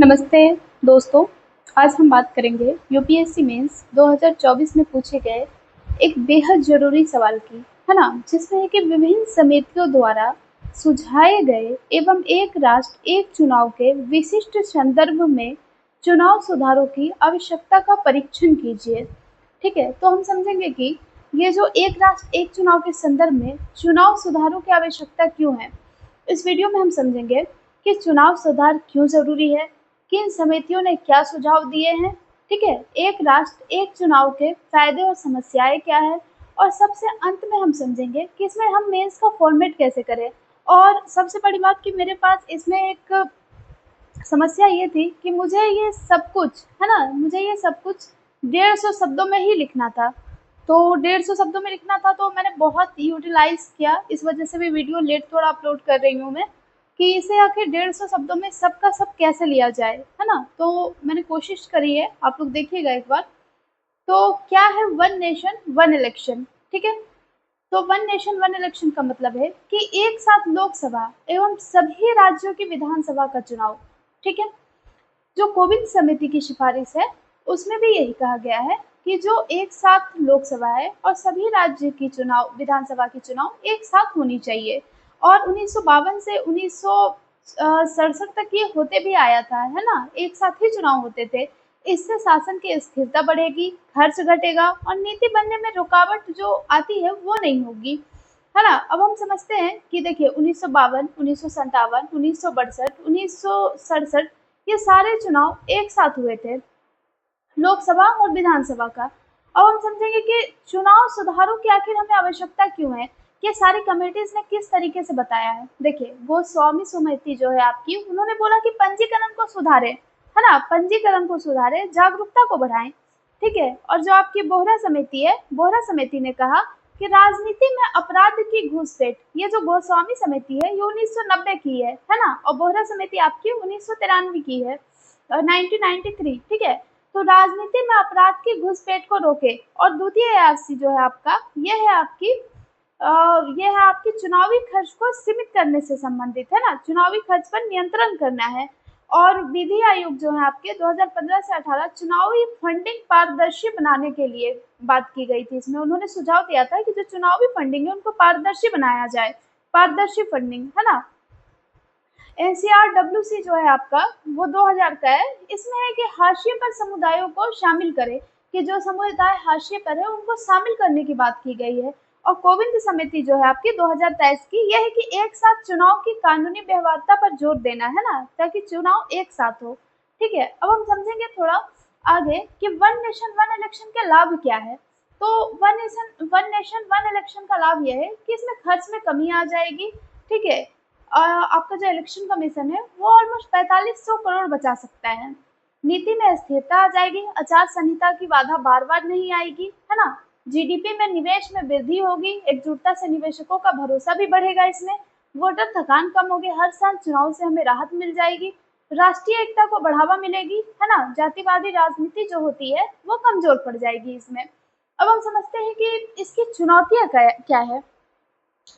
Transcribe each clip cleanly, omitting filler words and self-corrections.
नमस्ते दोस्तों। आज हम बात करेंगे यूपीएससी मेंस 2024 में पूछे गए एक बेहद ज़रूरी सवाल की, है ना? जिसमें है कि विभिन्न समितियों द्वारा सुझाए गए एवं एक राष्ट्र एक चुनाव के विशिष्ट संदर्भ में चुनाव सुधारों की आवश्यकता का परीक्षण कीजिए। ठीक है, तो हम समझेंगे कि ये जो एक राष्ट्र एक चुनाव के संदर्भ में चुनाव सुधारों की आवश्यकता क्यों है। इस वीडियो में हम समझेंगे कि चुनाव सुधार क्यों ज़रूरी है, किन समितियों ने क्या सुझाव दिए हैं। ठीक है, एक राष्ट्र एक चुनाव के फायदे और समस्याएं क्या है, और सबसे अंत में हम समझेंगे कि इसमें हम मेंस का फॉर्मेट कैसे करें। और सबसे बड़ी बात कि मेरे पास इसमें एक समस्या ये थी कि मुझे ये सब कुछ, है ना, मुझे ये सब कुछ 150 शब्दों में ही लिखना था। तो 150 शब्दों में लिखना था, तो मैंने बहुत यूटिलाइज किया। इस वजह से भी वीडियो लेट थोड़ा अपलोड कर रही हूँ मैं, कि इसे आखिर 150 शब्दों में सब का सब कैसे लिया जाए, है ना। तो मैंने कोशिश करी है, आप लोग देखिएगा एक बार। तो क्या है वन नेशन वन इलेक्शन। ठीक है, तो वन नेशन वन इलेक्शन का मतलब है कि एक साथ लोकसभा एवं सभी राज्यों की विधानसभा का चुनाव। ठीक है, जो कोविंद समिति की सिफारिश है उसमें भी यही कहा गया है कि जो एक साथ लोकसभा है और सभी राज्य की चुनाव विधानसभा की चुनाव एक साथ होनी चाहिए। और 1952 से 1967 तक ये होते भी आया था, है ना, एक साथ ही चुनाव होते थे। इससे शासन की स्थिरता बढ़ेगी, खर्च घटेगा और नीति बनने में रुकावट जो आती है वो नहीं होगी, है ना। अब हम समझते हैं कि देखिए 1952, 1957, 1962, 1967 ये सारे चुनाव एक साथ हुए थे, लोकसभा और विधानसभा का। अब हम समझेंगे कि चुनाव सुधारों की आखिर हमें आवश्यकता क्यों है, ये सारी कमेटीज ने किस तरीके से बताया है। देखिए गोस्वामी समिति जो है आपकी, उन्होंने बोला कि पंजीकरण को सुधारे, है ना, पंजीकरण को सुधारे, जागरूकता को बढ़ाएं। ठीक है, और जो आपकी बोहरा समिति है, बोहरा समिति ने कहा कि राजनीति में अपराध की घुसपैठ, ये जो गोस्वामी समिति है ये 1990 की है ना, और बोहरा समिति आपकी 1993 की है, 1993। ठीक है, तो राजनीति में अपराध की घुसपैठ को रोके। और द्वितीय आरसी जो है आपका, ये है आपकी चुनावी खर्च को सीमित करने से संबंधित, है ना, चुनावी खर्च पर नियंत्रण करना है। और विधि आयोग जो है आपके 2015 से 18 चुनावी फंडिंग पारदर्शी बनाने के लिए बात की गई थी। इसमें उन्होंने सुझाव दिया था कि जो चुनावी फंडिंग है उनको पारदर्शी बनाया जाए, पारदर्शी फंडिंग, है ना। एनसीआरडब्ल्यूसी जो है आपका वो 2000 का है। इसमें है कि हाशिए पर समुदायों को शामिल करे, कि जो समुदाय हाशिए पर है उनको शामिल करने की बात की गई है। और कोविंद समिति जो है आपकी 2023 की, यह है कि एक साथ चुनाव की कानूनी व्यवहार्यता पर जोर देना, है ना, ताकि चुनाव एक साथ हो। ठीक है, अब हम समझेंगे थोड़ा आगे कि वन नेशन वन इलेक्शन के लाभ क्या है। तो वन नेशन वन इलेक्शन का लाभ यह है कि इसमें खर्च में कमी आ जाएगी। ठीक है, आपका जो इलेक्शन कमीशन है वो ऑलमोस्ट 4500 करोड़ बचा सकता है। नीति में स्थिरता आ जाएगी, आचार संहिता की बाधा बार बार नहीं आएगी, है ना। जीडीपी में निवेश में वृद्धि होगी, एकजुटता से निवेशकों का भरोसा भी बढ़ेगा इसमें। वोटर थकान कम होगी, हर साल चुनाव से हमें राहत मिल जाएगी। राष्ट्रीय एकता को बढ़ावा मिलेगी, है ना, जातिवादी राजनीति जो होती है वो कमजोर पड़ जाएगी इसमें। अब हम समझते हैं कि इसकी चुनौतियां क्या है।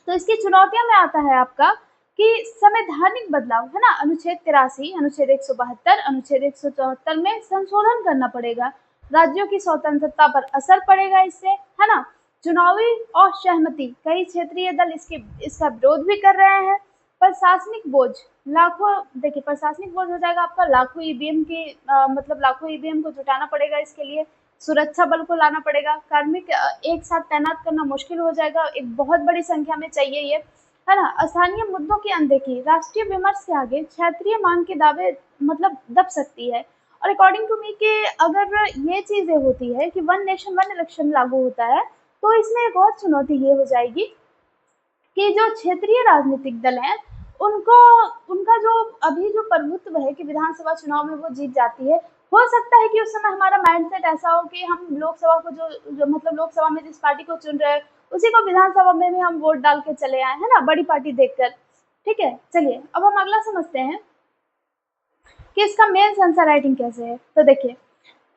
तो इसकी चुनौतियों में आता है आपका कि संवैधानिक बदलाव, है ना, अनुच्छेद 83, अनुच्छेद 172, अनुच्छेद 174 में संशोधन करना पड़ेगा। राज्यों की स्वतंत्रता पर असर पड़ेगा इससे, है ना। चुनावी और सहमति, कई क्षेत्रीय दल इसका विरोध भी कर रहे हैं। प्रशासनिक बोझ, लाखों, देखिए प्रशासनिक बोझ हो जाएगा आपका, लाखों ईवीएम की मतलब लाखों ईवीएम को जुटाना पड़ेगा इसके लिए। सुरक्षा बल को लाना पड़ेगा, कार्मिक एक साथ तैनात करना मुश्किल हो जाएगा, एक बहुत बड़ी संख्या में चाहिए ये, है ना। स्थानीय मुद्दों की अनदेखी, राष्ट्रीय विमर्श के आगे क्षेत्रीय मांग के दावे मतलब दब सकती है। और अकॉर्डिंग टू मी के अगर ये चीजें होती है कि वन नेशन वन इलेक्शन लागू होता है, तो इसमें एक और चुनौती ये हो जाएगी कि जो क्षेत्रीय राजनीतिक दल हैं उनको, उनका जो अभी जो प्रभुत्व है कि विधानसभा चुनाव में वो जीत जाती है, हो सकता है कि उस समय हमारा माइंडसेट ऐसा हो कि हम लोकसभा को जो मतलब लोकसभा में जिस पार्टी को चुन रहे हैं उसी को विधानसभा में भी हम वोट डाल के चले आए, है ना, बड़ी पार्टी देखकर। ठीक है, चलिए अब हम अगला समझते हैं कि इसका मेन आंसर राइटिंग कैसे है। तो देखिए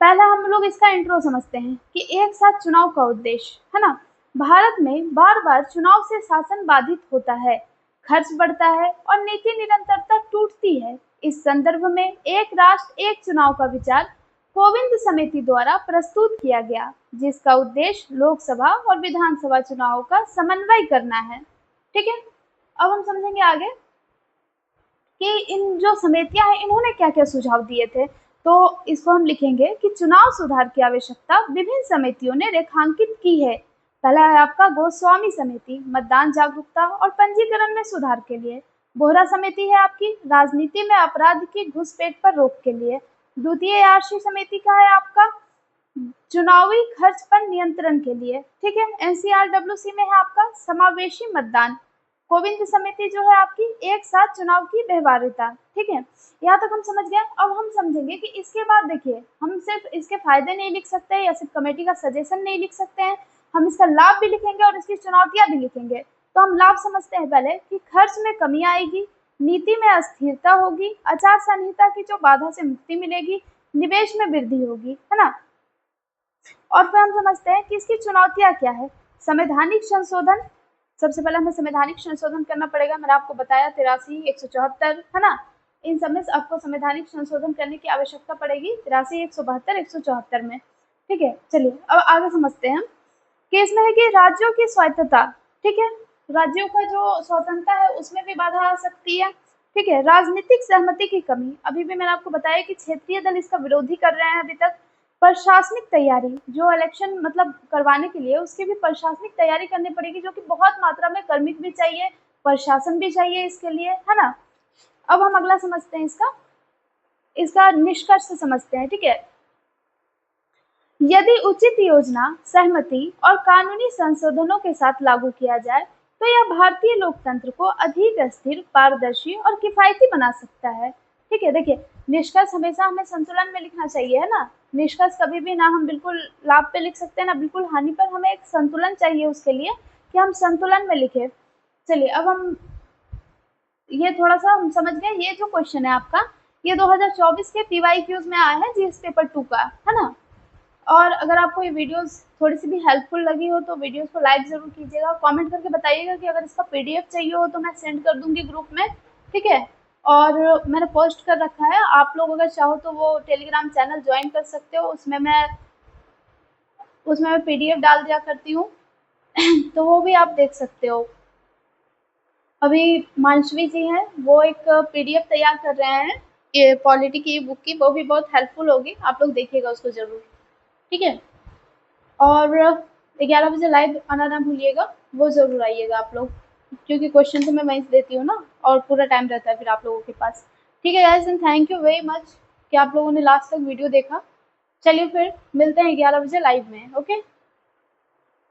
पहला हम लोग इसका इंट्रो समझते हैं कि एक साथ चुनाव का उद्देश्य, है ना। भारत में बार बार चुनाव से शासन बाधित होता है, खर्च बढ़ता है और नीति निरंतरता टूटती है। इस संदर्भ में एक राष्ट्र एक चुनाव का विचार कोविंद समिति द्वारा प्रस्तुत किया गया, जिसका उद्देश्य लोकसभा और विधानसभा चुनावों का समन्वय करना है। ठीक है, अब हम समझेंगे आगे कि इन जो समितियां हैं इन्होंने क्या क्या सुझाव दिए थे। तो इसको हम लिखेंगे कि चुनाव सुधार की आवश्यकता विभिन्न समितियों ने रेखांकित की है। पहला है आपका गोस्वामी समिति, मतदान जागरूकता और पंजीकरण में सुधार के लिए। बोहरा समिति है आपकी, राजनीति में अपराध की घुसपैठ पर रोक के लिए। द्वितीय आरसी समिति का है आपका, चुनावी खर्च पर नियंत्रण के लिए। ठीक है, एनसीआरडब्ल्यूसी में है आपका समावेशी मतदान। कोविंद समिति जो है आपकी एक साथ चुनाव की व्यवहार्यता। ठीक है, यहाँ तक हम समझ गए। अब हम समझेंगे कि इसके बाद देखिए, हम सिर्फ इसके फायदे नहीं लिख सकते या सिर्फ कमेटी का सजेशन नहीं लिख सकते हैं, हम इसका लाभ भी लिखेंगे और इसकी चुनौतियां भी लिखेंगे। तो हम लाभ समझते हैं पहले कि खर्च में कमी आएगी, नीति में अस्थिरता होगी, आचार संहिता की जो बाधा से मुक्ति मिलेगी, निवेश में वृद्धि होगी, है ना। और फिर हम समझते हैं कि इसकी चुनौतियां क्या है। संवैधानिक संशोधन, सबसे पहले हमें संवैधानिक संशोधन करना पड़ेगा। मैंने आपको बताया 83, 174, है ना। इन सब में आपको संवैधानिक संशोधन करने की आवश्यकता पड़ेगी 83, 172, 174 में। ठीक है, चलिए अब आगे समझते हैं कि इसमें है कि राज्यों की स्वायत्तता। ठीक है, राज्यों का जो स्वतंत्रता है उसमें भी बाधा आ सकती है। ठीक है, राजनीतिक सहमति की कमी, अभी भी मैंने आपको बताया कि क्षेत्रीय दल इसका विरोधी कर रहे हैं अभी तक। प्रशासनिक तैयारी, जो इलेक्शन मतलब करवाने के लिए उसकी भी प्रशासनिक तैयारी करनी पड़ेगी, जो कि बहुत मात्रा में कार्मिक भी चाहिए, प्रशासन भी चाहिए इसके लिए, है ना। अब हम अगला समझते हैं, इसका निष्कर्ष समझते हैं। ठीक है, यदि उचित योजना, सहमति और कानूनी संशोधनों के साथ लागू किया जाए तो यह भारतीय लोकतंत्र को अधिक स्थिर, पारदर्शी और किफायती बना सकता है। ठीक है, देखिए निष्कर्ष हमेशा हमें संतुलन में लिखना चाहिए, है ना। निष्कर्ष कभी भी ना हम बिल्कुल लाभ पे लिख सकते हैं ना बिल्कुल हानि पर, हमें एक संतुलन चाहिए उसके लिए कि हम संतुलन में लिखे। चलिए अब हम ये थोड़ा सा हम समझ गए। ये जो क्वेश्चन है आपका, ये 2024 के PYQs में आया है, जीएस पेपर 2 का, है ना। और अगर आपको ये वीडियोस थोड़ी सी भी हेल्पफुल लगी हो तो वीडियोस को लाइक ज़रूर कीजिएगा, कमेंट करके बताइएगा कि अगर इसका PDF चाहिए हो तो मैं सेंड कर दूंगी ग्रुप में। ठीक है, और मैंने पोस्ट कर रखा है, आप लोग अगर चाहो तो वो टेलीग्राम चैनल ज्वाइन कर सकते हो, उसमें मैं PDF डाल दिया करती हूँ तो वो भी आप देख सकते हो। अभी मानसवी जी हैं, वो एक PDF तैयार कर रहे हैं ये पॉलिटी की बुक की, वो भी बहुत हेल्पफुल होगी, आप लोग देखिएगा उसको ज़रूर। ठीक है, और 11 बजे लाइव आना ना भूलिएगा, वो ज़रूर आइएगा आप लोग, क्योंकि क्वेश्चन तो मैं वहीं से देती हूँ ना और पूरा टाइम रहता है फिर आप लोगों के पास। ठीक है guys, and thank you very much कि आप लोगों ने लास्ट तक वीडियो देखा। चलिए फिर मिलते हैं 11 बजे लाइव में। ओके।